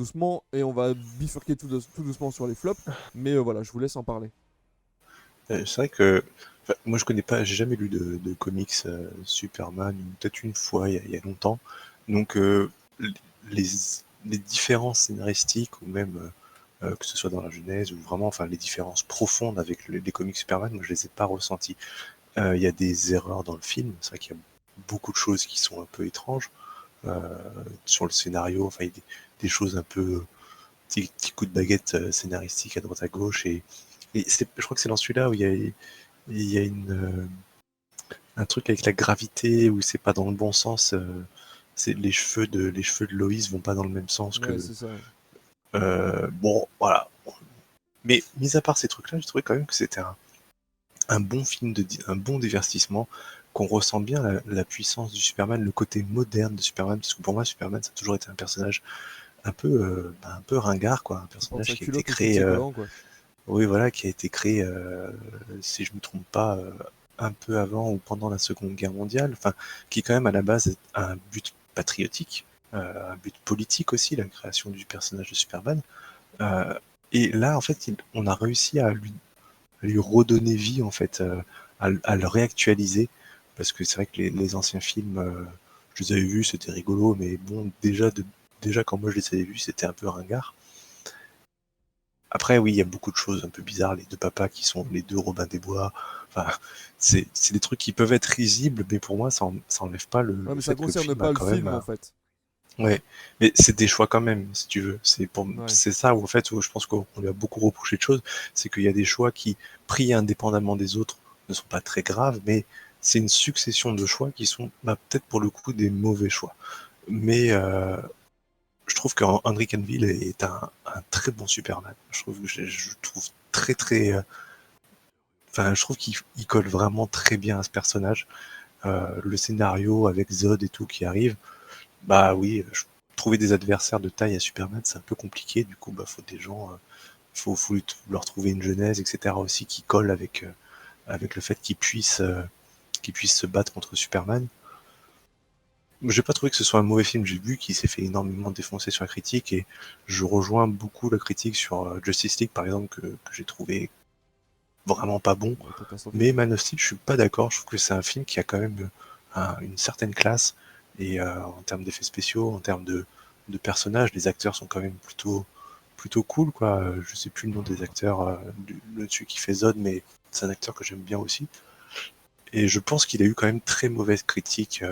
doucement et on va bifurquer tout doucement sur les flops. Mais voilà, je vous laisse en parler. C'est vrai que moi je connais pas, j'ai jamais lu de comics Superman, peut-être une fois il y a longtemps. Donc les, les différences scénaristiques ou même que ce soit dans la genèse ou vraiment enfin les différences profondes avec les comics Superman, moi je les ai pas ressenties. Il y a des erreurs dans le film, c'est vrai qu'il y a beaucoup de choses qui sont un peu étranges euh, sur le scénario, enfin il y a des choses un peu petits coups de baguette scénaristiques à droite à gauche et je crois que c'est dans celui-là où il y a un truc avec la gravité où c'est pas dans le bon sens. C'est les cheveux de Loïs vont pas dans le même sens Ouais, que. c'est ça. Bon, voilà. Mais mis à part ces trucs-là, j'ai trouvé quand même que c'était un bon film, un bon divertissement, qu'on ressent bien la puissance du Superman, le côté moderne de Superman, parce que pour moi, Superman, ça a toujours été un personnage un peu ringard, quoi, un Prendre personnage sa qui a été culotte au-dessus de créé, ses collants, quoi. oui, voilà, qui a été créé, si je me trompe pas, un peu avant ou pendant la Seconde Guerre mondiale, enfin, qui quand même à la base a un but patriotique, un but politique aussi, la création du personnage de Superman. Euh, et là, en fait, on a réussi à lui redonner vie, en fait, à le réactualiser, parce que c'est vrai que les anciens films, je les avais vus, c'était rigolo, mais bon, déjà quand moi je les avais vus, c'était un peu ringard. Après, oui, il y a beaucoup de choses un peu bizarres, les deux papas qui sont les deux Robin des Bois. Enfin, c'est des trucs qui peuvent être risibles, mais pour moi, ça enlève pas Ouais, le mais ça fait que le concerne film a pas le quand même. film, en fait. Ouais, mais c'est des choix quand même, si tu veux. Ouais. C'est ça où, en fait, où je pense qu'on lui a beaucoup reproché de choses, c'est qu'il y a des choix qui, pris indépendamment des autres, ne sont pas très graves, mais c'est une succession de choix qui sont peut-être pour le coup des mauvais choix. Mais je trouve qu'Henry Cavill est un très bon Superman. Je trouve très très enfin, je trouve qu'il colle vraiment très bien à ce personnage. Le scénario avec Zod et tout qui arrive, bah oui, trouver des adversaires de taille à Superman, c'est un peu compliqué. Du coup, bah faut des gens, faut leur trouver une genèse, etc. aussi qui colle avec le fait qu'ils puissent se battre contre Superman. J'ai pas trouvé que ce soit un mauvais film. J'ai vu qu'il s'est fait énormément défoncer sur la critique et je rejoins beaucoup la critique sur Justice League, par exemple, que j'ai trouvé vraiment pas bon. Ouais, Mais catastrophique. Man of Steel, je suis pas d'accord. Je trouve que c'est un film qui a quand même une certaine classe. Et en termes d'effets spéciaux, en termes de personnages, les acteurs sont quand même plutôt cool, quoi. Je sais plus le nom des acteurs, celui qui fait Zod, mais c'est un acteur que j'aime bien aussi. Et je pense qu'il a eu quand même très mauvaise critique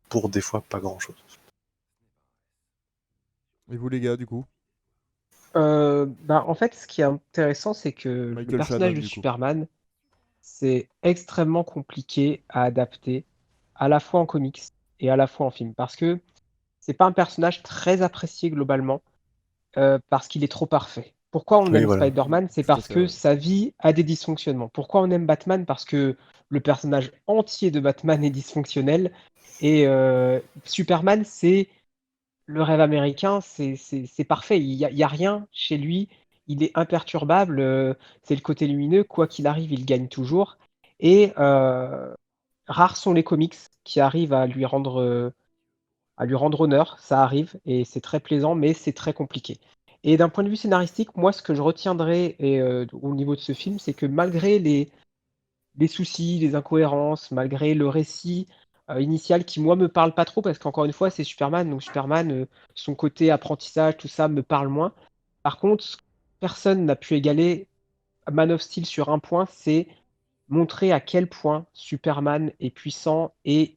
pour des fois pas grand chose. Et vous, les gars, du coup? En fait, ce qui est intéressant, c'est que le Michael personnage Shannon, de du coup. Superman, c'est extrêmement compliqué à adapter, à la fois en comics et à la fois en film, parce que c'est pas un personnage très apprécié globalement, parce qu'il est trop parfait. Pourquoi on Oui, aime voilà. Spider-Man? C'est Tout à parce fait, que ouais. sa vie a des dysfonctionnements. Pourquoi on aime Batman? Parce que le personnage entier de Batman est dysfonctionnel et Superman, c'est le rêve américain, c'est parfait. Il y a rien chez lui. Il est imperturbable. C'est le côté lumineux. Quoi qu'il arrive, il gagne toujours. Et rares sont les comics qui arrivent à lui rendre honneur. Ça arrive et c'est très plaisant, mais c'est très compliqué. Et d'un point de vue scénaristique, moi, ce que je retiendrai au niveau de ce film, c'est que malgré les soucis, les incohérences, malgré le récit initial qui, moi, me parle pas trop, parce qu'encore une fois, c'est Superman, donc Superman, son côté apprentissage, tout ça me parle moins. Par contre, personne n'a pu égaler Man of Steel sur un point, c'est montrer à quel point Superman est puissant et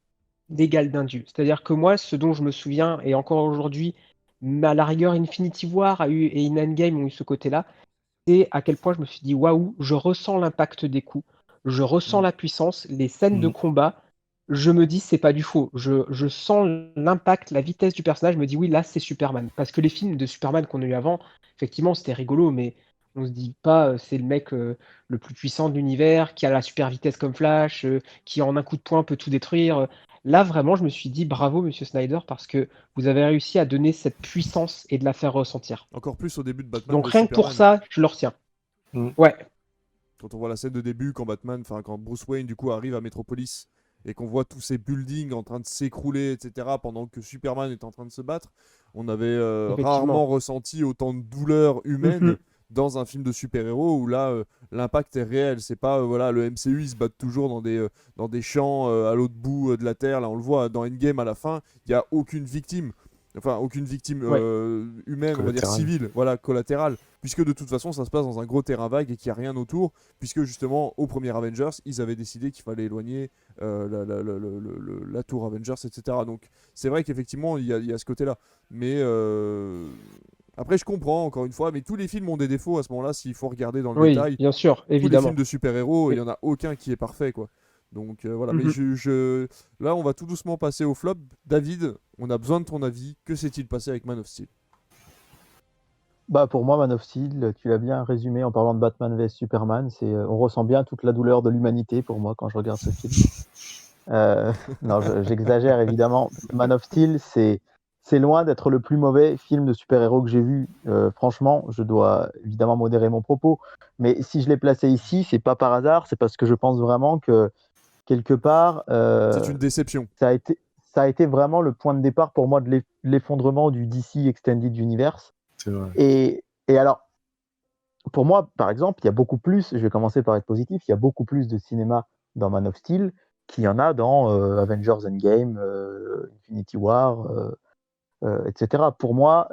l'égal d'un dieu. C'est-à-dire que moi, ce dont je me souviens, et encore aujourd'hui, à la rigueur, Infinity War a eu, et In Endgame ont eu ce côté-là, c'est à quel point je me suis dit waouh, je ressens l'impact des coups, je ressens Mm. la puissance, les scènes de Mm. combat, je me dis c'est pas du faux, je sens l'impact, la vitesse du personnage, je me dis oui là c'est Superman. Parce que les films de Superman qu'on a eu avant, effectivement c'était rigolo, mais on se dit pas c'est le mec le plus puissant de l'univers, qui a la super vitesse comme Flash, qui en un coup de poing peut tout détruire. Là vraiment je me suis dit bravo Monsieur Snyder parce que vous avez réussi à donner cette puissance et de la faire ressentir. Encore plus au début de Batman Donc v rien que pour Superman. ça, je le retiens. Mm. Ouais, Quand on voit la scène de début, quand Batman, enfin quand Bruce Wayne du coup arrive à Metropolis et qu'on voit tous ces buildings en train de s'écrouler, etc., pendant que Superman est en train de se battre, on avait Effectivement. rarement ressenti autant de douleur humaine Mhm. dans un film de super-héros où là, l'impact est réel. C'est pas, voilà, le MCU, ils se battent toujours dans des champs à l'autre bout de la Terre. Là, on le voit dans Endgame à la fin, il n'y a aucune victime. Enfin, aucune victime Ouais. humaine, on va dire Collatéral. civile, voilà, collatérale. Puisque de toute façon, ça se passe dans un gros terrain vague et qu'il n'y a rien autour. Puisque justement, au premier Avengers, ils avaient décidé qu'il fallait éloigner la tour Avengers, etc. Donc, c'est vrai qu'effectivement, il y a ce côté-là. Mais après, je comprends, encore une fois, mais tous les films ont des défauts à ce moment-là, s'il faut regarder dans le Oui, détail. bien sûr, Tous les films évidemment. de super-héros, il Mais- n'y en a aucun qui est parfait, quoi. Donc voilà, mais Mhm. là, on va tout doucement passer au flop. David, on a besoin de ton avis. Que s'est-il passé avec Man of Steel? Bah pour moi, Man of Steel, tu l'as bien résumé en parlant de Batman vs Superman. On ressent bien toute la douleur de l'humanité pour moi quand je regarde ce film. Euh, non, j'exagère évidemment. Man of Steel, c'est loin d'être le plus mauvais film de super-héros que j'ai vu. Franchement, je dois évidemment modérer mon propos. Mais si je l'ai placé ici, c'est pas par hasard. C'est parce que je pense vraiment que quelque part, C'est une déception. ça a été, ça a été vraiment le point de départ pour moi de l'effondrement du DC Extended Universe. C'est vrai. Et alors, pour moi, par exemple, il y a beaucoup plus, je vais commencer par être positif, il y a beaucoup plus de cinéma dans Man of Steel qu'il y en a dans Avengers Endgame, Infinity War, etc. Pour moi,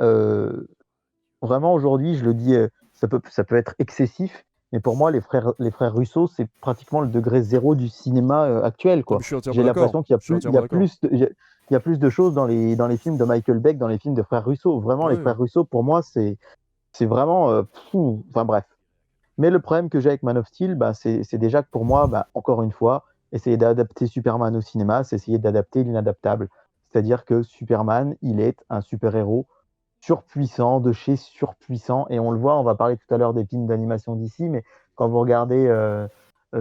vraiment aujourd'hui, je le dis, ça peut être excessif, mais pour moi, les frères Russo, c'est pratiquement le degré zéro du cinéma actuel, Non, mais quoi. je suis entièrement J'ai d'accord. l'impression qu'il y a Je suis plus, il y entièrement a d'accord. plus de, il y a plus de choses dans les films de Michael Beck, dans les films de frères Russo. Vraiment, les Ouais. frères Russo, pour moi, c'est vraiment, enfin bref. Mais le problème que j'ai avec Man of Steel, bah, c'est déjà que pour moi, bah, encore une fois, essayer d'adapter Superman au cinéma, c'est essayer d'adapter l'inadaptable. C'est-à-dire que Superman, il est un super-héros surpuissant, de chez surpuissant, et on le voit, on va parler tout à l'heure des films d'animation d'ici, mais quand vous regardez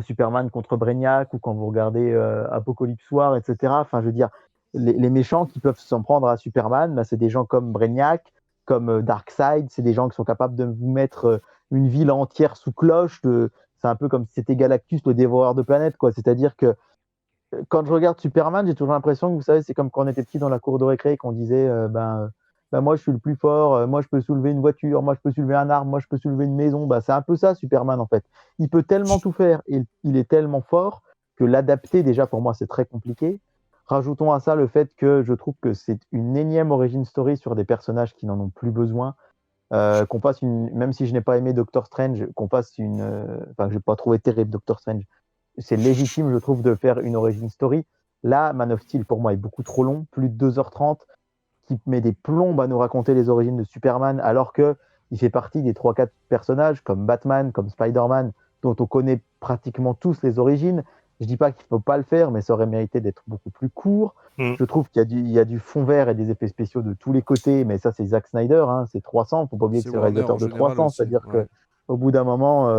Superman contre Brainiac, ou quand vous regardez Apocalypse War, etc., enfin je veux dire, les méchants qui peuvent s'en prendre à Superman, bah, c'est des gens comme Brainiac, comme Darkseid, c'est des gens qui sont capables de vous mettre une ville entière sous cloche. C'est un peu comme si c'était Galactus, le dévoreur de planètes, quoi. C'est-à-dire que quand je regarde Superman, j'ai toujours l'impression que, vous savez, c'est comme quand on était petit dans la cour de récré, qu'on disait, ben, moi je suis le plus fort, moi je peux soulever une voiture, moi je peux soulever un arbre, moi je peux soulever une maison. Bah, c'est un peu ça, Superman, en fait. Il peut tellement tout faire, et il est tellement fort que l'adapter, déjà, pour moi, c'est très compliqué. Rajoutons à ça le fait que je trouve que c'est une énième origin story sur des personnages qui n'en ont plus besoin. Qu'on passe même si je n'ai pas aimé Doctor Strange, qu'on passe enfin, que je n'ai pas trouvé terrible Doctor Strange, c'est légitime, je trouve, de faire une origin story. Là, Man of Steel, pour moi, est beaucoup trop long, plus de 2h30, qui met des plombes à nous raconter les origines de Superman, alors que il fait partie des 3-4 personnages, comme Batman, comme Spider-Man, dont on connaît pratiquement tous les origines. Je dis pas qu'il ne faut pas le faire, mais ça aurait mérité d'être beaucoup plus court. Mm. Je trouve qu'il y a du fond vert et des effets spéciaux de tous les côtés, mais ça, c'est Zack Snyder, hein, c'est 300. Il ne faut pas oublier que C'est c'est le Warner en réalisateur de général 300, aussi. c'est-à-dire Ouais. qu'au bout d'un moment,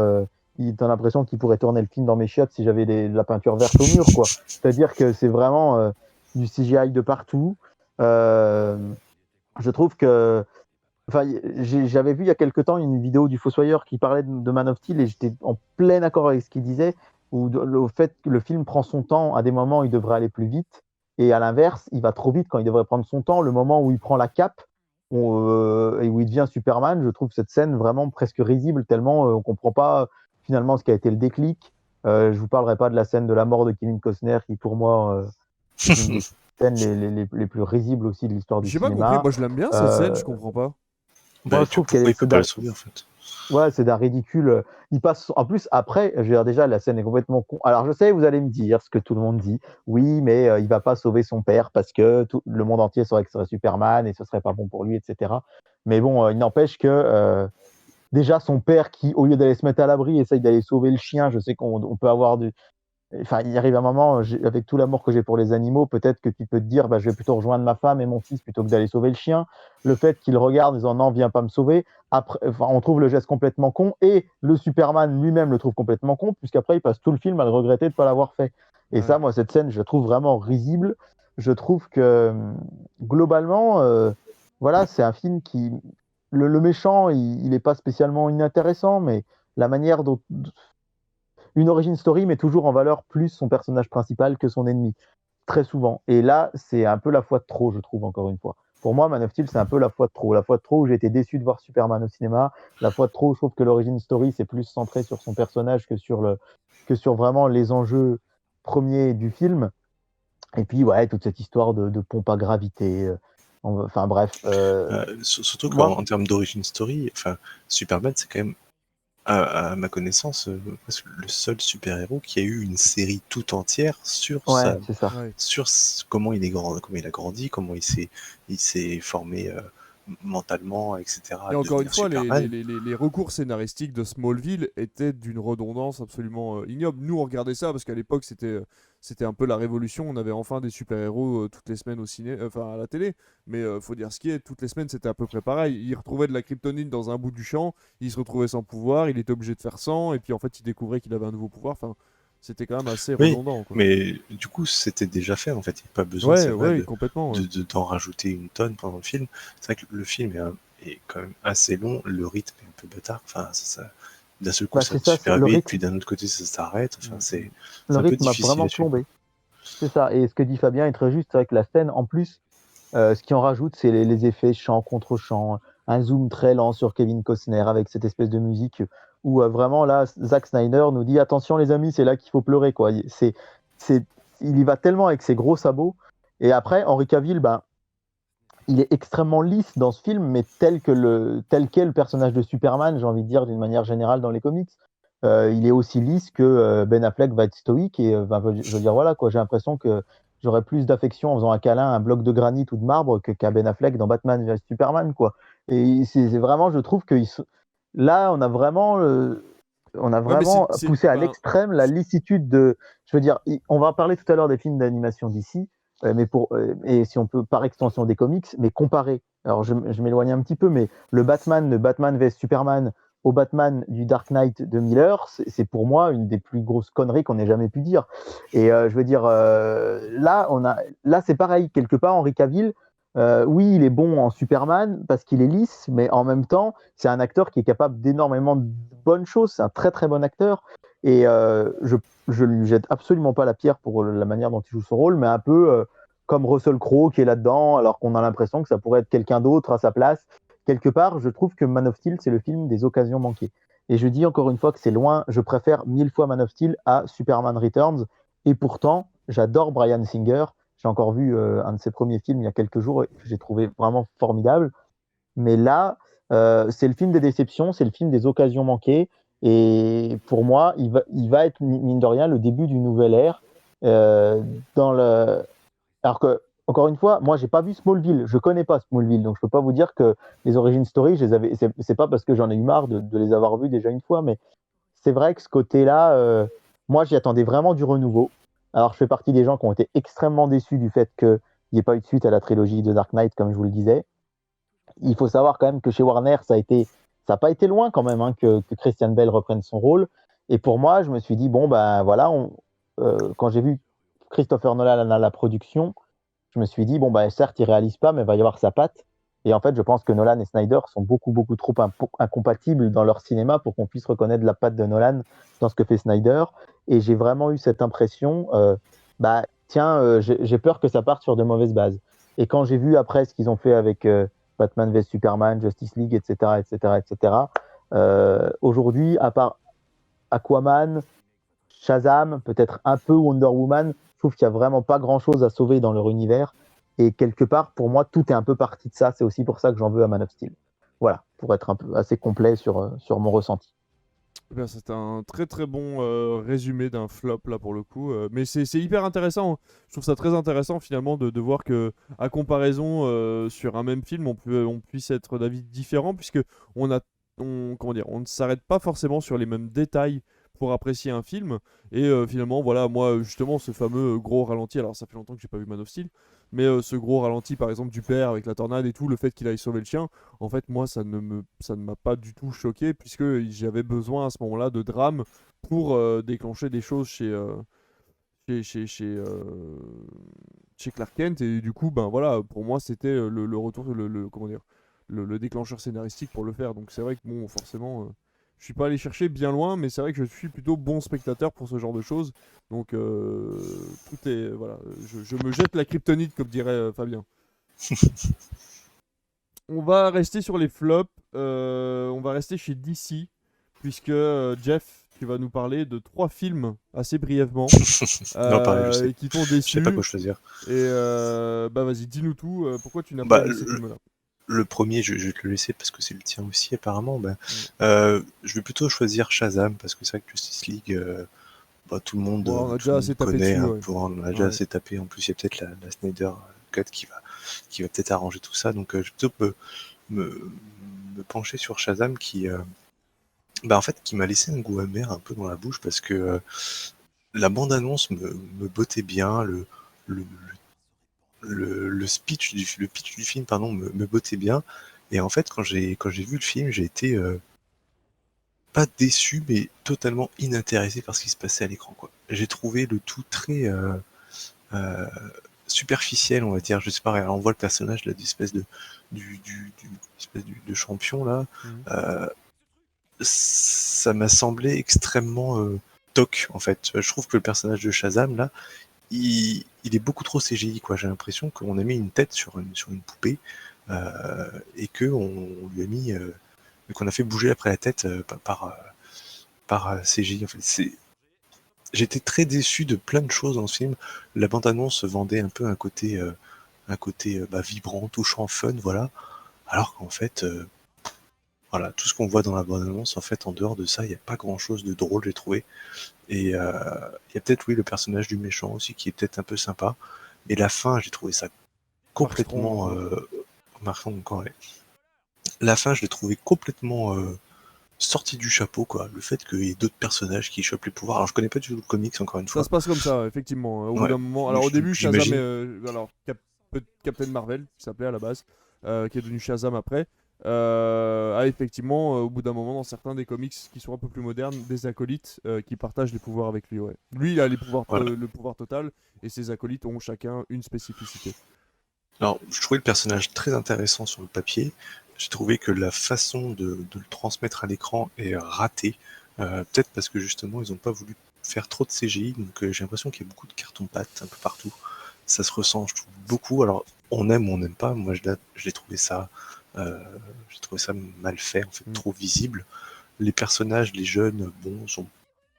t'as l'impression qu'il pourrait tourner le film dans mes chiottes si j'avais de la peinture verte au mur, quoi. C'est-à-dire que c'est vraiment du CGI de partout. Euh, je trouve que. Enfin, j'avais vu il y a quelque temps une vidéo du Fossoyeur qui parlait de Man of Steel, et j'étais en plein accord avec ce qu'il disait, où le fait que le film prend son temps, à des moments où il devrait aller plus vite, et à l'inverse, il va trop vite quand il devrait prendre son temps. Le moment où il prend la cape et où il devient Superman, je trouve cette scène vraiment presque risible, tellement on ne comprend pas finalement ce qui a été le déclic. Je vous parlerai pas de la scène de la mort de Kevin Costner, qui pour moi est une des scènes les plus risibles aussi de l'histoire du J'ai pas compris. cinéma. Moi, je l'aime bien cette scène. Euh, Je comprends pas. Moi, Ben, je trouve pourquoi il peut c'est pas le sauver en fait? ouais, c'est d'un ridicule. Il passe. En plus, après, je veux dire, déjà, la scène est complètement con. Alors, je sais, vous allez me dire ce que tout le monde dit. Oui, mais il va pas sauver son père parce que tout le monde entier saurait que ce serait Superman et ce serait pas bon pour lui, etc. Mais bon, il n'empêche que déjà son père qui, au lieu d'aller se mettre à l'abri, essaye d'aller sauver le chien. Je sais qu'on peut avoir du. Enfin, il arrive un moment, avec tout l'amour que j'ai pour les animaux, peut-être que tu peux te dire, bah, je vais plutôt rejoindre ma femme et mon fils plutôt que d'aller sauver le chien. Le fait qu'il regarde en disant non, viens pas me sauver, après, enfin, on trouve le geste complètement con, et le Superman lui-même le trouve complètement con, puisqu'après il passe tout le film à le regretter de ne pas l'avoir fait. Et Ouais. ça, moi, cette scène, je la trouve vraiment risible. Je trouve que globalement, voilà, c'est un film qui. Le méchant, il n'est pas spécialement inintéressant, mais la manière dont une origin story met toujours en valeur plus son personnage principal que son ennemi, très souvent. Et là, c'est un peu la fois de trop, je trouve, encore une fois. Pour moi, Man of Steel, c'est un peu la fois de trop. La fois de trop où j'ai été déçu de voir Superman au cinéma. La fois de trop où je trouve que l'origin story, c'est plus centré sur son personnage que sur vraiment les enjeux premiers du film. Et puis, ouais, toute cette histoire de pompe à gravité. Enfin, bref. Surtout Moi, qu'en termes d'origin story, enfin, Superman, c'est quand même, à ma connaissance, presque le seul super-héros qui a eu une série tout entière sur ouais, c'est ça. Ouais. comment il comment il a grandi, comment il s'est formé mentalement, etc. Et à encore une devenir fois, Superman. les recours scénaristiques de Smallville étaient d'une redondance absolument ignoble. Nous, on regardait ça parce qu'à l'époque, c'était un peu la révolution. On avait enfin des super-héros toutes les semaines au ciné, enfin à la télé. Mais faut dire ce qui est, toutes les semaines, c'était à peu près pareil. Il retrouvait de la kryptonite dans un bout du champ, il se retrouvait sans pouvoir, il était obligé de faire sans, et puis en fait, il découvrait qu'il avait un nouveau pouvoir. Enfin, c'était quand même assez Oui, redondant, quoi. mais du coup, c'était déjà fait, en fait. Il n'y a pas besoin, Ouais, c'est vrai, ouais, complètement. Ouais. d'en rajouter une tonne pendant le film. C'est vrai que le film est quand même assez long, le rythme est un peu bâtard. Enfin, d'un seul coup, Bah, ça va c'est ça, super le vite, rythme, puis d'un autre côté, ça s'arrête. Enfin, le c'est un peu rythme m'a difficile vraiment à suivre, quoi. plombé. C'est ça. Et ce que dit Fabien est très juste. C'est vrai que la scène, en plus, ce qui en rajoute, c'est les effets chant contre chant, un zoom très lent sur Kevin Costner avec cette espèce de musique où vraiment là, Zack Snyder nous dit attention les amis, c'est là qu'il faut pleurer quoi. C'est, il y va tellement avec ses gros sabots. Et après, Henry Cavill, ben, il est extrêmement lisse dans ce film, mais tel qu'est le personnage de Superman, j'ai envie de dire d'une manière générale dans les comics. Il est aussi lisse que Ben Affleck va être stoïque et je veux dire voilà quoi, j'ai l'impression que j'aurais plus d'affection en faisant un câlin à un bloc de granit ou de marbre qu'à Ben Affleck dans Batman vs Superman quoi. Et c'est vraiment, je trouve que là on a Ouais, mais vraiment poussé à ben, l'extrême la licitude de, je veux dire, on va parler tout à l'heure des films d'animation d'ici, et si on peut par extension des comics, mais comparer. Alors je m'éloigne un petit peu, mais le Batman vs Superman au Batman du Dark Knight de Miller, c'est pour moi une des plus grosses conneries qu'on ait jamais pu dire. Et je veux dire, là c'est pareil, quelque part, Henry Cavill, oui, il est bon en Superman parce qu'il est lisse, mais en même temps, c'est un acteur qui est capable d'énormément de bonnes choses, c'est un très très bon acteur. Et je lui jette absolument pas la pierre pour la manière dont il joue son rôle, mais un peu comme Russell Crowe qui est là-dedans, alors qu'on a l'impression que ça pourrait être quelqu'un d'autre à sa place. Quelque part, je trouve que Man of Steel, c'est le film des occasions manquées. Et je dis encore une fois que c'est loin, je préfère 1000 fois Man of Steel à Superman Returns. Et pourtant, j'adore Bryan Singer. J'ai encore vu un de ses premiers films il y a quelques jours et que j'ai trouvé vraiment formidable. Mais là, c'est le film des déceptions, c'est le film des occasions manquées. Et pour moi, il va être, mine de rien, le début d'une nouvelle ère. euh, dans le... Alors que, encore une fois, moi, j'ai pas vu Smallville, je connais pas Smallville, donc je peux pas vous dire que les origin story, je les avais... c'est pas parce que j'en ai eu marre de les avoir vus déjà une fois, mais c'est vrai que ce côté-là, moi, j'y attendais vraiment du renouveau. Alors, je fais partie des gens qui ont été extrêmement déçus du fait qu'il n'y ait pas eu de suite à la trilogie de Dark Knight, comme je vous le disais. Il faut savoir quand même que chez Warner, ça n'a pas été loin quand même hein, que Christian Bale reprenne son rôle. Et pour moi, je me suis dit, bon, ben voilà, quand j'ai vu Christopher Nolan à la production, je me suis dit, bon, ben certes, il réalise pas, mais il va y avoir sa patte. Et en fait, je pense que Nolan et Snyder sont beaucoup, beaucoup trop incompatibles dans leur cinéma pour qu'on puisse reconnaître la patte de Nolan dans ce que fait Snyder. Et j'ai vraiment eu cette impression, bah tiens, j'ai peur que ça parte sur de mauvaises bases. Et quand j'ai vu après ce qu'ils ont fait avec Batman vs Superman, Justice League, etc., etc., etc., aujourd'hui, à part Aquaman, Shazam, peut-être un peu Wonder Woman, je trouve qu'il n'y a vraiment pas grand-chose à sauver dans leur univers. Et quelque part, pour moi, tout est un peu parti de ça. C'est aussi pour ça que j'en veux à Man of Steel. Voilà, pour être un peu assez complet sur mon ressenti. Eh bien, c'est un très très bon résumé d'un flop là pour le coup. Mais c'est hyper intéressant. Je trouve ça très intéressant finalement de voir que, à comparaison sur un même film, on puisse être d'avis différents puisque comment dire, on ne s'arrête pas forcément sur les mêmes détails pour apprécier un film. Et finalement, voilà, moi justement, ce fameux gros ralenti. Alors, ça fait longtemps que j'ai pas vu Man of Steel, mais ce gros ralenti par exemple du père avec la tornade et tout, le fait qu'il aille sauver le chien. En fait, moi, ça ne m'a pas du tout choqué, puisque j'avais besoin à ce moment-là de drame pour déclencher des choses chez, chez, chez, euh, chez Clark Kent. Et du coup, ben voilà, pour moi, c'était le retour, comment dire, le déclencheur scénaristique pour le faire. Donc c'est vrai que bon, forcément, Je suis pas allé chercher bien loin, mais c'est vrai que je suis plutôt bon spectateur pour ce genre de choses. Donc tout est voilà, je me jette la kryptonite comme dirait Fabien. On va rester sur les flops. On va rester chez DC puisque Jeff, tu vas nous parler de 3 films assez brièvement Non, pareil, je sais. et qui t'ont Je sais pas déçu. quoi choisir. Et bah vas-y, dis-nous tout. Pourquoi tu n'as Bah, pas aimé ces films-là? Le premier, je vais te le laisser parce que c'est le tien aussi, apparemment. Je vais plutôt choisir Shazam parce que c'est vrai que Justice League, tout le monde, Bon, on a tout déjà le assez monde tapé connaît, dessus, un ouais. peu, on a déjà Ouais. assez tapé. En plus, il y a peut-être la Snyder Cut qui va peut-être arranger tout ça. Donc, je vais plutôt me pencher sur Shazam en fait, qui m'a laissé un goût amer un peu dans la bouche parce que la bande-annonce me bottait bien, le, le pitch du film pardon, me bottait bien. Et en fait, quand j'ai vu le film, j'ai été pas déçu, mais totalement inintéressé par ce qui se passait à l'écran, quoi. J'ai trouvé le tout très euh, superficiel, on va dire. Je sais pas, on voit le personnage là, d'espèce de champion là. Mhm. Ça m'a semblé extrêmement toc, en fait. Je trouve que le personnage de Shazam là, il est beaucoup trop CGI, quoi. J'ai l'impression qu'on a mis une tête sur une poupée et qu'on lui a mis qu'on a fait bouger après la tête par CGI. En fait, j'étais très déçu de plein de choses dans ce film. La bande-annonce vendait un peu un côté vibrant, touchant, fun, voilà. Alors qu'en fait, voilà, tout ce qu'on voit dans la bande-annonce, en fait, en dehors de ça, il n'y a pas grand-chose de drôle, j'ai trouvé. Et il y a peut-être, oui, le personnage du méchant aussi qui est peut-être un peu sympa. Mais la fin, j'ai trouvé ça complètement marquant encore. Ouais. La fin, je l'ai trouvé complètement sorti du chapeau, quoi. Le fait qu'il y ait d'autres personnages qui chopent les pouvoirs. Alors, je connais pas du tout le comics, encore une Ça fois. se passe comme ça, effectivement. Au bout Ouais, d'un moment. Alors au début, Shazam, j'imagine. alors Captain Marvel, qui s'appelait à la base, qui est devenu Shazam après, a effectivement, au bout d'un moment, dans certains des comics qui sont un peu plus modernes, des acolytes qui partagent les pouvoirs avec lui. Ouais. Lui, il a les pouvoirs Voilà. le pouvoir total, et ses acolytes ont chacun une spécificité. Alors, je trouvais le personnage très intéressant sur le papier. J'ai trouvé que la façon de le transmettre à l'écran est ratée. Peut-être parce que justement, ils n'ont pas voulu faire trop de CGI, donc j'ai l'impression qu'il y a beaucoup de carton-pâte un peu partout. Ça se ressent, je trouve, beaucoup. Alors, on aime ou on n'aime pas. Moi, j'ai trouvé ça mal fait, en fait, trop visible. Les personnages, les jeunes, bon, sont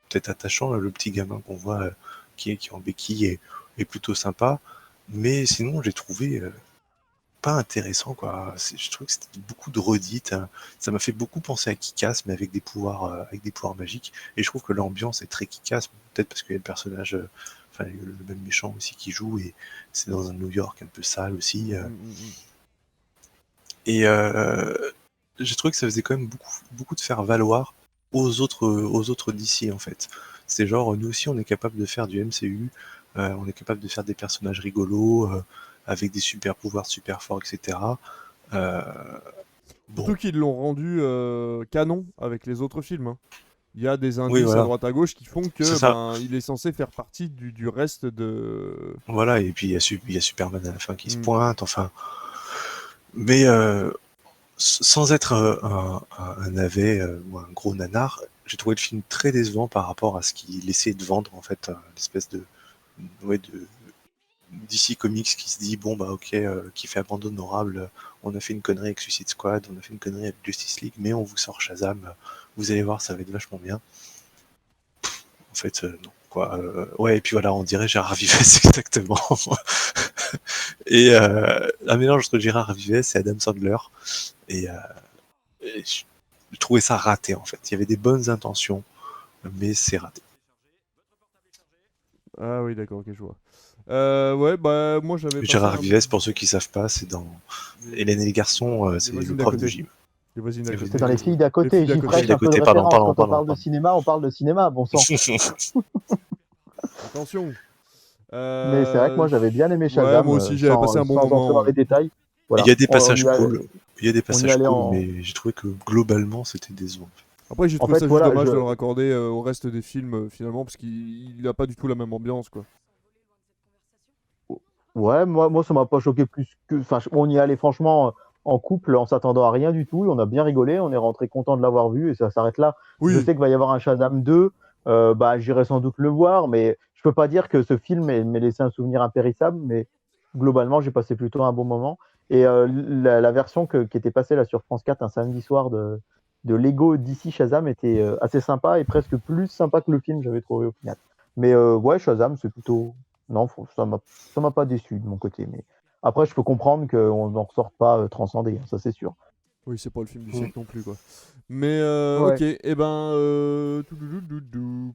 peut-être attachants. Là, le petit gamin qu'on voit qui est en béquille est plutôt sympa. Mais sinon, j'ai trouvé pas intéressant, quoi. Je trouve que c'était beaucoup de redites, hein. Ça m'a fait beaucoup penser à Kick-Ass, mais avec des pouvoirs magiques. Et je trouve que l'ambiance est très Kick-Ass, peut-être parce qu'il y a le personnage, enfin le même méchant aussi qui joue, et c'est dans un New York un peu sale aussi. Et j'ai trouvé que ça faisait quand même beaucoup de faire valoir aux autres DC, en fait. C'est genre, nous aussi, on est capable de faire du MCU, on est capable de faire des personnages rigolos, avec des super pouvoirs super forts, etc. Surtout qu'ils l'ont rendu canon avec les autres films. Hein. Il y a des indices Oui, voilà. à droite à gauche qui font que ça. Il est censé faire partie du reste de. Voilà, et puis il y a Superman à la fin qui se pointe, enfin. Mais sans être un navet ou un gros nanar, j'ai trouvé le film très décevant par rapport à ce qu'il essayait de vendre, en fait, l'espèce de DC Comics qui se dit bon bah ok, qui fait abandon honorable, on a fait une connerie avec Suicide Squad, on a fait une connerie avec Justice League, mais on vous sort Shazam, vous allez voir, ça va être vachement bien. En fait, non. Quoi, ouais, et puis voilà, on dirait Gérard Vives exactement. Et un mélange entre Gérard Vives et Adam Sandler. Et je trouvais ça raté, en fait. Il y avait des bonnes intentions, mais c'est raté. Ah oui, d'accord, ok, je vois. Ouais, bah moi j'avais passé Gérard Vives, pour ceux qui savent pas, c'est dans Hélène et les garçons, c'est voisines le d'à prof côté. de gym. Les voisines d'à Les côté. C'est dans les filles d'à Les côté. filles d'à J'y côté. prêche un peu de Pardon, référence. Quand on pardon. parle de cinéma, on parle de cinéma. Bon sang. Attention. Mais c'est vrai que moi j'avais bien aimé Ouais, Shazam, moi aussi j'avais passé un bon sans entrer moment. dans les détails. Voilà. Il y a des On passages y a- cool. Il y a des passages allait cool, en- mais j'ai trouvé que globalement c'était décevant. Après, j'ai En trouvé fait, ça juste voilà, dommage de le raccorder au reste des films finalement, parce qu'il a pas du tout la même ambiance, quoi. Ouais, moi ça m'a pas choqué plus que. Enfin, on y allait franchement en couple en s'attendant à rien du tout. Et on a bien rigolé, on est rentré content de l'avoir vu et ça s'arrête là. Oui. Je sais qu'il va y avoir un Shazam 2, bah, j'irai sans doute le voir, mais je peux pas dire que ce film m'ait laissé un souvenir impérissable, mais globalement, j'ai passé plutôt un bon moment. Et la version qui était passée là sur France 4 un samedi soir de Lego DC Shazam était assez sympa et presque plus sympa que le film, j'avais trouvé au final. Mais ouais, Shazam, c'est plutôt. Non, ça m'a pas déçu de mon côté. Mais après, je peux comprendre qu'on n'en ressorte pas transcendé, ça c'est sûr. Oui, c'est pas le film du Mm. siècle non plus, quoi. Mais Ouais. ok, et ben,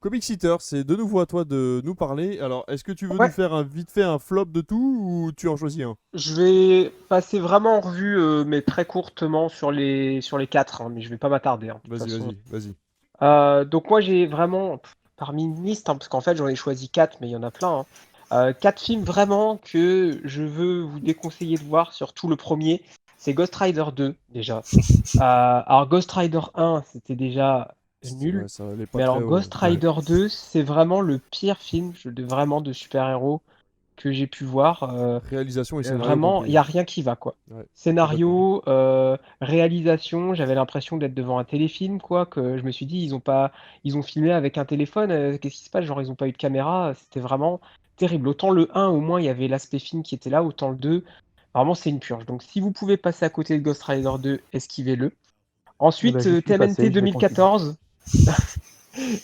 Comic Eater, c'est de nouveau à toi de nous parler. Alors, est-ce que tu veux Ouais. nous faire vite fait un flop de tout ou tu en choisis un? Je vais passer vraiment en revue, mais très courtement sur les 4, hein, mais je vais pas m'attarder, hein, de toute Vas-y, façon. vas-y. Donc moi j'ai vraiment, parmi une liste, hein, parce qu'en fait j'en ai choisi 4, mais il y en a plein. 4 films vraiment que je veux vous déconseiller de voir, surtout le premier, c'est Ghost Rider 2 déjà. Alors Ghost Rider 1 c'était déjà nul, Ouais, ça allait pas mais très alors haut. Ghost Rider 2 c'est vraiment le pire film vraiment de super-héros que j'ai pu voir. Réalisation et scénario Vraiment, il compris. n'y a rien qui va, quoi. Ouais, Scénario, réalisation, j'avais l'impression d'être devant un téléfilm, quoi, que je me suis dit, ils ont filmé avec un téléphone, qu'est-ce qui se passe? Genre, ils ont pas eu de caméra, c'était vraiment terrible. Autant le 1, au moins, il y avait l'aspect film qui était là, autant le 2, vraiment, c'est une purge. Donc, si vous pouvez passer à côté de Ghost Rider 2, esquivez-le. Eh ben, Ensuite, j'y suis TMNT passé, je vais continuer. 2014.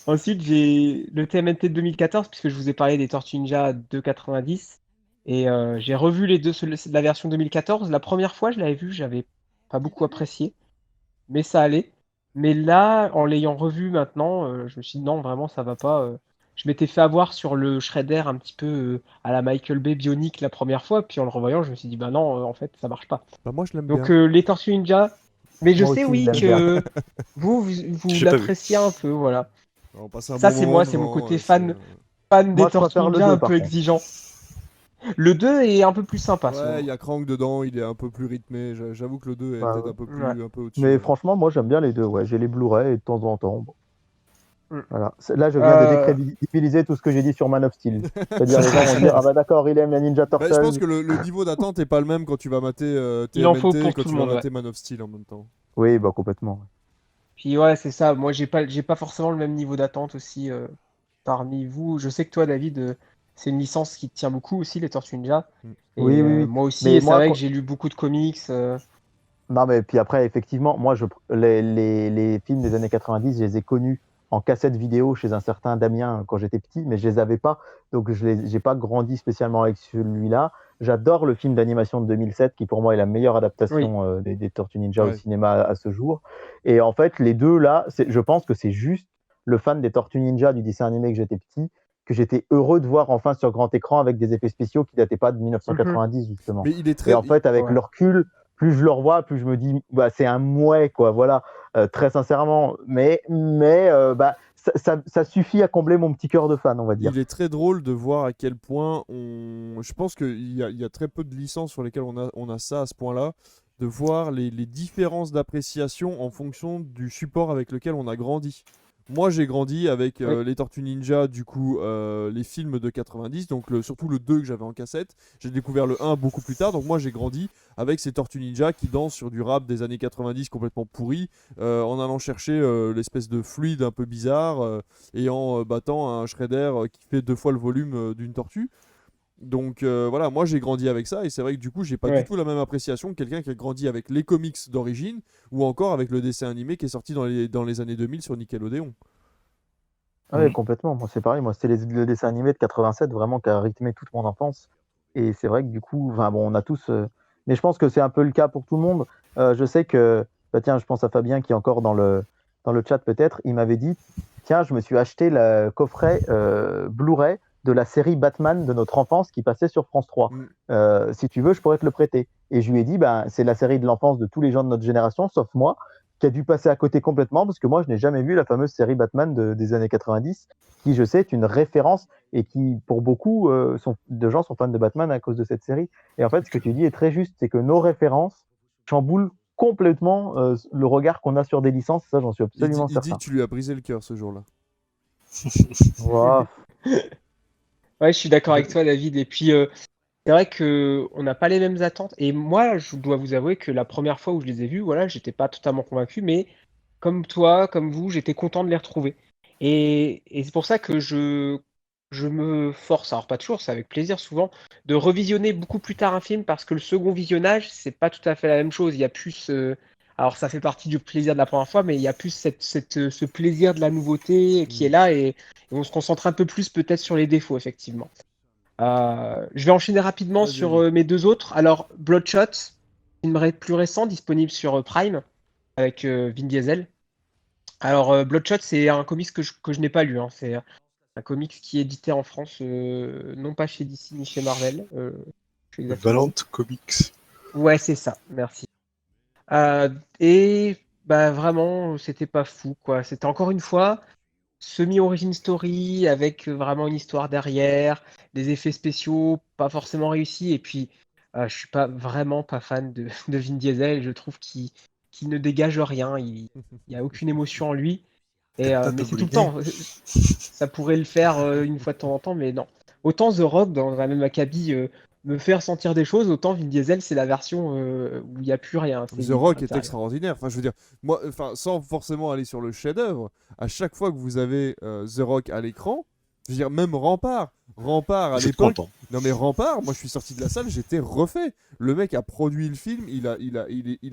Ensuite, j'ai le TMNT de 2014, puisque je vous ai parlé des Tortues Ninja de 90. Et j'ai revu les deux, de la version 2014. La première fois, je l'avais vu, j'avais pas beaucoup apprécié, mais ça allait. Mais là, en l'ayant revu maintenant, je me suis dit non, vraiment, ça va pas. Je m'étais fait avoir sur le Shredder un petit peu à la Michael Bay Bionic la première fois, puis en le revoyant, je me suis dit bah non, en fait, ça marche pas. Bah, moi, je l'aime Donc bien. les Tortues Ninja, mais je Moi sais aussi, je oui l'aime bien. que vous J'ai pas vu. l'appréciez un peu, voilà. On passe un Ça, bon c'est moment moi, c'est mon devant. côté fan Moi, des je Tortues préfère le Ninja 2 un peu par contre. exigeant. Le 2 est un peu plus sympa selon Ouais, il y moi. a Krang dedans, il est un peu plus rythmé. J'avoue que le 2 est Bah, peut-être Ouais. un peu au-dessus. mais Ouais. franchement, moi j'aime bien les deux. Ouais. J'ai les Blu-ray et de temps en temps. Bon, Mm. voilà. Là, je viens de Euh, décrédibiliser tout ce que j'ai dit sur Man of Steel. C'est-à-dire, les gens vont dire, ah bah d'accord, il aime la Ninja Bah, je pense Turtles. que le niveau d'attente est pas le même quand tu vas mater il en faut TMNT et pour quand tout tu le vas monde, ouais. mater Man of Steel en même temps. Oui, bah complètement. Puis ouais, c'est ça. Moi, j'ai pas forcément le même niveau d'attente aussi parmi vous. Je sais que toi, David, c'est une licence qui te tient beaucoup aussi, les Tortues Ninja. Mm. Et Oui, oui, oui. moi aussi, Mais et c'est moi, vrai que j'ai lu beaucoup de comics. non, mais puis après, effectivement, moi, les films des années 90, je les ai connus en cassette vidéo chez un certain Damien quand j'étais petit, mais je les avais pas. Donc, j'ai pas grandi spécialement avec celui-là. J'adore le film d'animation de 2007, qui pour moi est la meilleure Oui. adaptation des Tortues Ninja au Ouais. cinéma à ce jour. Et en fait, les deux là, je pense que c'est juste le fan des Tortues Ninja du dessin animé que j'étais petit, que j'étais heureux de voir enfin sur grand écran avec des effets spéciaux qui dataient pas de Mhm. 1990 justement. Mais il est Et très. en fait, avec Ouais. le recul, plus je le revois, plus je me dis, bah, c'est un mouet, quoi, voilà, très sincèrement. Bah, ça suffit à combler mon petit cœur de fan, on va dire. Il est très drôle de voir à quel point Je pense qu'il y a très peu de licences sur lesquelles on a ça à ce point-là, de voir les différences d'appréciation en fonction du support avec lequel on a grandi. Moi, j'ai grandi avec Oui. les Tortues Ninja, du coup, les films de 90, donc surtout le 2 que j'avais en cassette. J'ai découvert le 1 beaucoup plus tard, donc moi j'ai grandi avec ces Tortues Ninja qui dansent sur du rap des années 90 complètement pourri, en allant chercher l'espèce de fluide un peu bizarre et en battant un Shredder qui fait 2 fois le volume d'une tortue. Donc voilà, moi j'ai grandi avec ça et c'est vrai que du coup j'ai pas du Ouais. tout la même appréciation que quelqu'un qui a grandi avec les comics d'origine ou encore avec le dessin animé qui est sorti dans les années 2000 sur Nickelodeon. Ah ouais, complètement. Moi, c'est pareil. Moi, c'était le dessin animé de 87 vraiment qui a rythmé toute mon enfance. Et c'est vrai que du coup, enfin, bon, on a tous. Mais je pense que c'est un peu le cas pour tout le monde. Je sais que, bah, tiens, je pense à Fabien qui est encore dans le chat peut-être. Il m'avait dit, tiens, je me suis acheté le coffret Blu-ray de la série Batman de notre enfance qui passait sur France 3. Mm. Si tu veux, je pourrais te le prêter. Et je lui ai dit, ben, c'est la série de l'enfance de tous les gens de notre génération, sauf moi, qui a dû passer à côté complètement parce que moi, je n'ai jamais vu la fameuse série Batman des années 90, qui, je sais, est une référence et qui, pour beaucoup de gens, sont fans de Batman à cause de cette série. Et en fait, ce que tu dis est très juste, c'est que nos références chamboulent complètement le regard qu'on a sur des licences. Ça, j'en suis absolument Il dit certain. que tu lui as brisé le cœur ce jour-là. Wow. Ouais, je suis d'accord avec toi, David. Et puis, c'est vrai qu'on n'a pas les mêmes attentes. Et moi, je dois vous avouer que la première fois où je les ai vus, voilà, j'étais pas totalement convaincu, mais comme toi, comme vous, j'étais content de les retrouver. Et c'est pour ça que je me force, alors pas toujours, c'est avec plaisir souvent, de revisionner beaucoup plus tard un film parce que le second visionnage, c'est pas tout à fait la même chose. Il y a plus, alors ça fait partie du plaisir de la première fois, mais il y a plus ce plaisir de la nouveauté qui est là et on se concentre un peu plus peut-être sur les défauts, effectivement. Je vais enchaîner rapidement Vas-y, sur vas-y. mes deux autres. Alors, Bloodshot, film plus récent, disponible sur Prime, avec Vin Diesel. Alors, Bloodshot, c'est un comics que je n'ai pas lu, hein. C'est un comics qui est édité en France, non pas chez DC ni chez Marvel. Je sais exactement où. Valente Comics. Ouais, c'est ça, merci. Euh, et bah vraiment, c'était pas fou, quoi. C'était encore une fois semi-origin story avec vraiment une histoire derrière, des effets spéciaux pas forcément réussis. Et puis, je suis vraiment pas fan de Vin Diesel. Je trouve qu'il ne dégage rien. Il n'y a aucune émotion en lui. Mais T'as c'est tout voulu le gay. temps. Ça pourrait le faire une fois de temps en temps, mais non. Autant The Rock, dans la même acabit, me fait ressentir des choses, autant Vin Diesel, c'est la version où il n'y a plus rien. C'est The vide à Rock est l'intérieur. extraordinaire. Enfin, je veux dire, moi, enfin, sans forcément aller sur le chef-d'œuvre, à chaque fois que vous avez The Rock à l'écran, je veux dire, même Rempart à Vous êtes l'époque. content. Non mais Rempart, moi je suis sorti de la salle, j'étais refait. Le mec a produit le film, il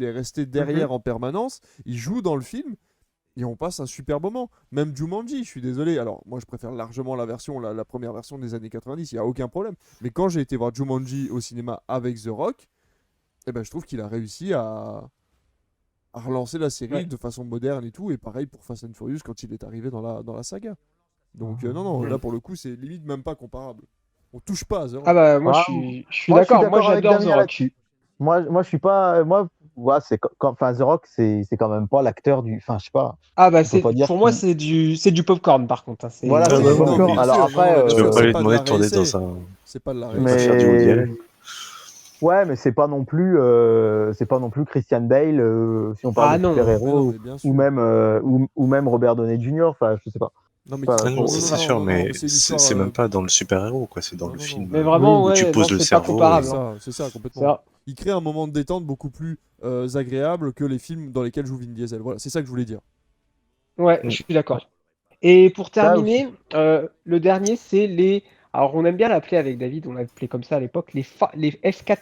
est resté Mhm. derrière en permanence, il joue dans le film et on passe un super moment. Même Jumanji, je suis désolé. Alors moi je préfère largement la première version des années 90, il y a aucun problème. Mais quand j'ai été voir Jumanji au cinéma avec The Rock, eh ben je trouve qu'il a réussi à relancer la série Ouais. de façon moderne et tout. Et pareil pour Fast and Furious quand il est arrivé dans la saga. Donc non, non, là Mm. pour le coup, c'est limite même pas comparable. On touche pas à The Ah Rock. bah Ah, je suis moi, je suis d'accord. Moi d'accord avec j'adore The Damien Rock. là-dessus. Je suis pas. Moi, ouais, enfin, The Rock, c'est quand même pas l'acteur du. Enfin, je sais pas. Ah bah On peut pas dire pour moi qu'il. c'est du popcorn par contre, hein. Voilà, Ah c'est bah du Oui, oui, non, mais popcorn. mais bien Alors sûr, non, non, après, là-dessus, tu peux pas c'est lui pas de demander la de tourner dans réessai. un. C'est pas de la Il va réessai. faire du Woody mais Allen. ouais, mais c'est pas non plus Christian Bale si on parle Ah de non. Mais non, super-héros mais bien ou sûr. même ou même Robert Downey Jr. Enfin, je sais pas. Non, mais Enfin, Ah non, non, ça non, c'est non, sûr, non, non, mais mais c'est une histoire. c'est même pas dans le super-héros, quoi. C'est dans Non, le non, non. film Mais oui. vraiment où tu ouais, non, poses le c'est pas cerveau et. comparable, hein. C'est ça, C'est complètement. Il crée un moment de détente beaucoup plus agréable que les films dans lesquels joue Vin Diesel. Voilà, c'est ça que je voulais dire. Ouais, je Mm. suis d'accord. Et pour Ça aussi. terminer, le dernier, c'est les. Alors, on aime bien l'appeler avec David, on l'appelait comme ça à l'époque, les F4,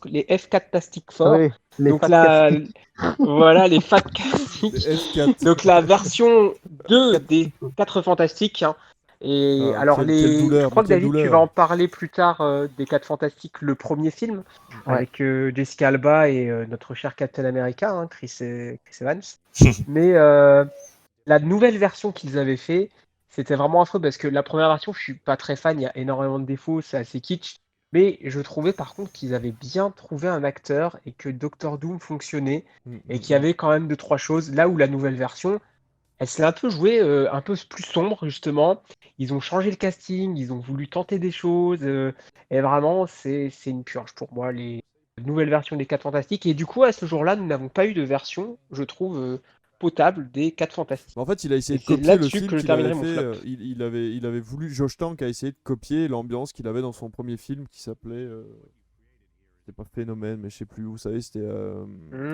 les F4 Tastic Four. Oui, les Donc fat là, castiques. voilà, les Fat Les Castiques. F4. Donc la version 2 Quatre- des 4 Fantastiques, hein. Et Ah, alors, quelle je douleur, mais crois que quelle David, tu vas douleur. en parler plus tard des 4 Fantastiques, le premier film, Ouais. avec Jessica Alba et notre cher Captain America, hein, Chris Evans. Mais la nouvelle version qu'ils avaient fait, c'était vraiment affreux parce que la première version, je suis pas très fan, il y a énormément de défauts, c'est assez kitsch. Mais je trouvais par contre qu'ils avaient bien trouvé un acteur et que Doctor Doom fonctionnait et qu'il y avait quand même deux, trois choses. Là où la nouvelle version, elle s'est un peu jouée un peu plus sombre justement. Ils ont changé le casting, ils ont voulu tenter des choses et vraiment c'est une purge pour moi les nouvelles versions des 4 Fantastiques. Et du coup à ce jour-là, nous n'avons pas eu de version, je trouve, potable des 4 Fantastiques. En fait, il a essayé Et de c'est copier le là-dessus film que je qu'il avait terminerai fait. mon flop. Il avait voulu. Josh Tank a essayé de copier l'ambiance qu'il avait dans son premier film qui s'appelait. C'était pas Phénomène, mais je sais plus. Vous savez, c'était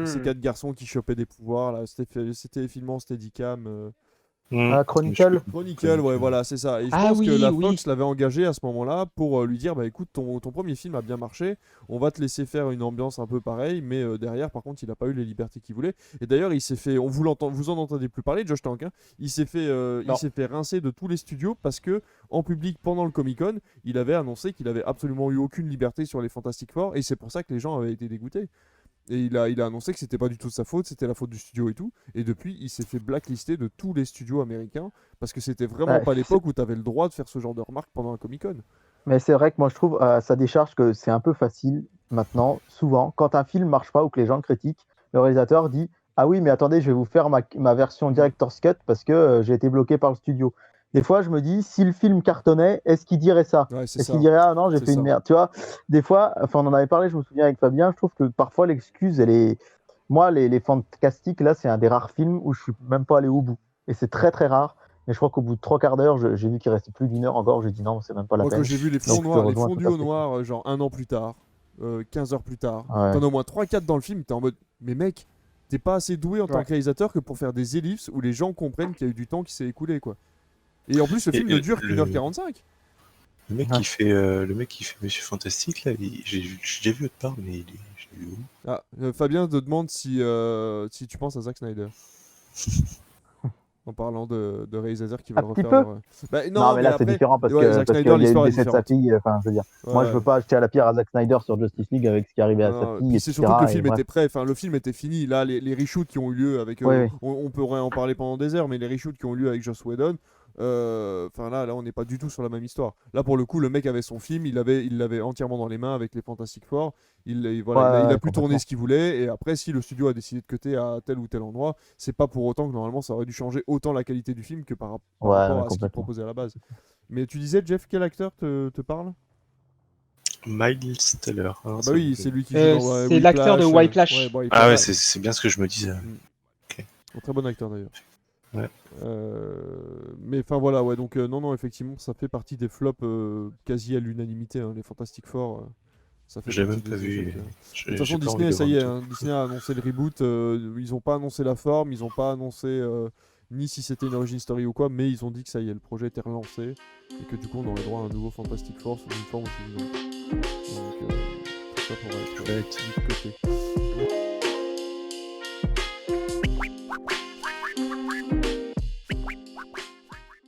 ces Hmm. 4 garçons qui chopaient des pouvoirs là. C'était filmé en Steadicam. Mm. Chronicle. Je peux- Chronicle, ouais, voilà, c'est ça. Et je Ah pense que la oui, oui. Fox l'avait engagé à ce moment-là pour lui dire, bah écoute, ton premier film a bien marché, on va te laisser faire une ambiance un peu pareille, mais derrière, par contre, il n'a pas eu les libertés qu'il voulait. Et d'ailleurs, il s'est fait, vous en entendez plus parler, Josh Tank, hein, il Non. s'est fait rincer de tous les studios parce que en public pendant le Comic Con, il avait annoncé qu'il avait absolument eu aucune liberté sur les Fantastic Four, et c'est pour ça que les gens avaient été dégoûtés. Et il a annoncé que c'était pas du tout de sa faute, c'était la faute du studio et tout. Et depuis, il s'est fait blacklister de tous les studios américains parce que c'était vraiment Ouais, pas l'époque où tu avais le droit de faire ce genre de remarques pendant un Comic Con. mais c'est vrai que moi je trouve à sa décharge que c'est un peu facile maintenant, souvent, quand un film marche pas ou que les gens le critiquent, le réalisateur dit ah oui, mais attendez, je vais vous faire ma version director's cut parce que j'ai été bloqué par le studio. Des fois, je me dis si le film cartonnait, est-ce qu'il dirait ça? Ouais, c'est Est-ce qu'il ça. dirait ah non, j'ai C'est fait une ça. merde? Tu vois, des fois, enfin, on en avait parlé, je me souviens avec Fabien, je trouve que parfois l'excuse, elle est. Moi, les Fantastiques, là, c'est un des rares films où je suis même pas allé au bout. Et c'est très très rare. Mais je crois qu'au bout de 3/4 d'heure, j'ai vu qu'il restait plus d'1 heure encore. J'ai dit non, c'est même pas la Moi, peine. quand j'ai vu les fonds Donc, je te noirs, les rejoins fondus tout à au fait. noir, genre 1 an plus tard, 15 heures plus tard, Ouais. t'en as au moins 3-4 dans le film, t'es en mode, mais mec, t'es pas assez doué en tant Ouais. que réalisateur que pour faire des ellipses où les gens comprennent qu'il y a eu du temps qui s'est écoulé, quoi. Et en plus, le Et film ne dure le- qu'1h45. Le mec Ouais. qui fait Monsieur Fantastique là, j'ai déjà vu autre part, mais je l'ai vu où? Ah, Fabien te demande si tu penses à Zack Snyder. En parlant de réalisateurs qui veulent Un petit refaire peu. leur... Bah, Non, mais là, c'est après, différent parce ouais, que Zack parce Snyder, qu'il y a eu l'histoire le est décès de sa différente. fille. Enfin, je veux dire, moi, je Ouais. veux pas jeter à la pierre à Zack Snyder sur Justice League avec ce qui est arrivé à sa Non, fille, puis c'est etc. surtout que le et film bref. était prêt, enfin le film était fini. Là, les reshoots qui ont eu lieu avec, Oui, oui. on pourrait en parler pendant des heures, mais les reshoots qui ont eu lieu avec Joss Whedon, enfin là, on n'est pas du tout sur la même histoire. Là, pour le coup, le mec avait son film, il l'avait entièrement dans les mains avec les Fantastic Four. Voilà, il a Ouais, pu tourner complètement. ce qu'il voulait, et après, si le studio a décidé de cutter à tel ou tel endroit, c'est pas pour autant que normalement ça aurait dû changer autant la qualité du film que par Ouais, rapport à ce qu'il complètement. proposait à la base. Mais tu disais, Jeff, quel acteur te parle? Miles Teller. Ah hein, bah ça oui, me- c'est lui qui joue dans C'est l'acteur de Whiplash, Whiplash. ouais, Ah ouais, Whiplash. c'est bien ce que je me disais. Un très bon acteur d'ailleurs. Ouais. Mais enfin voilà, ouais, donc non, effectivement, ça fait partie des flops quasi à l'unanimité, hein, les Fantastic Four. Ça fait J'ai partie même pas des vu. échecs. J'ai- De toute façon, j'ai pas envie Disney, de ça y est, voir hein, Disney a annoncé le reboot. Ils ont pas annoncé la forme, ils ont pas annoncé ni si c'était une origin story ou quoi, mais ils ont dit que ça y est, le projet était relancé et que du coup, on aurait droit à un nouveau Fantastic Four sous une forme ou sous une autre. Donc, tout ça pourrait être Chouette. mis de côté.